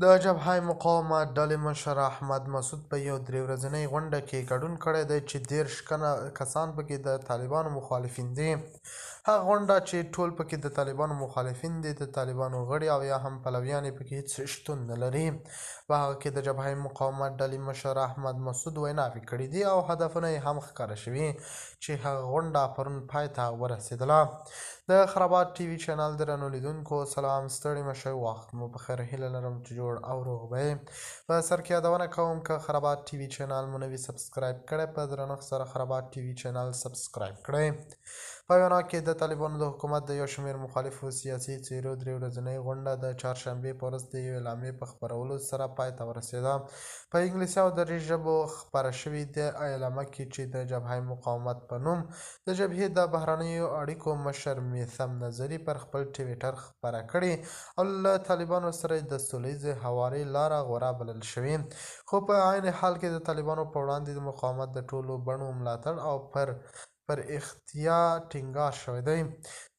د جبهه مقاومت ډلې مشر احمد مسعود په یو 3 ورځنۍ غونډه کې ګډون کړی دی چې 30 کسان پکې د طالبانو مخالفین دي. هغه غونډه چې ټول پکې د طالبانو مخالفین دي، د طالبانو غړي او یا هم پلویان یې پکې هېڅ شتون نه لري. په هغه کې د جبهه مقاومت ډلې مشر احمد مسعود ویناوې کړې دي او هدفونه یې هم ښکاره شوي چې هغه غونډه پرون پای ته ورسېدله. د خرابات ټي وي چینل درنو لیدونکو سلام، ستړي مه شئ، وخت مو بخیر. هیله لرم چې جوړ او روغ به یې. په سر کې یادونه کوم که خرابات ټي وي چینل مو نوي سبسکرایب کړی، په درنښت سره خرابات ټي وي چینل سبسکرایب کړئ. په وینا کې د طالبانو د حکومت د یو شمېر مخالفو سیاسي څېرو 3 ورځنۍ غونډه د چهارشنبې په ورځ د یوې اعلامیې په خپرولو سره پای ته ورسېده. په انګلیسي او دري ژبو خپره شوې د اعلامیه کې چې د جبهه مقاومت په نوم د جبهې د بهرنیو اړیکو مشر میثم نظري پر خپل ټویټر خپره کړې او له طالبانو سره د سولیزې هواري لاره غوره بلل شوې، خو په عین حال کې د طالبانو په وړاندې د مقاومت د ټولو بڼو ملاتړ او پر اختیا ټینګار شوی دی.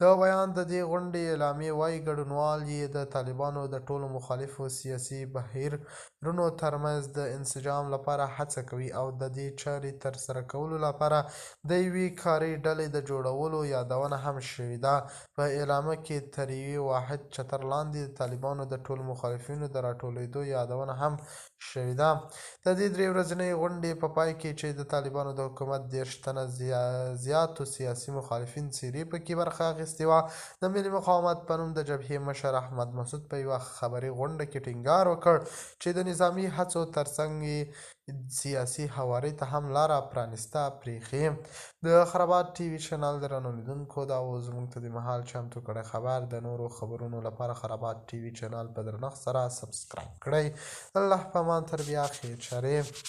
د بیان د دې غونډې اعلامیې وایي ګډونوال یې د طالبانو د ټولو مخالفو سیاسي بهیرونو ترمنځ د انسجام لپاره هڅه کوي او د دې چارې ترسره کولو لپاره د یوې کاري ډلې د جوړولو یادونه هم شوې ده. په اعلامیه کې تر یوې واحد چتر لاندې د طالبانو د ټولو مخالفینو د راټولېدو یادونه هم شوې ده. د دې 3 ورځنۍ غونډې په پای کې چې د طالبانو د حکومت 30 تنه زیاتو سیاسي مخالفین څېرې پکې برخه اخیستې وه. د ملي مقاومت په نوم د جبهې مشر احمد مسعود په یوه خبري غونډه کې ټینګار وکړ چې د نظامي هڅو ترڅنګ یې سیاسي هواري ته هم لاره پرانیسته پرېښې. د خرابات ټي وي چینل درنو لیدونکو دا و زموږ ته د مهال چمتو کړی خبر. د نورو خبرونو لپاره خرابات ټي وي چینل په درنښت سره سبسکرایب کړئ. الله په امان، تر بیا خیر چارې.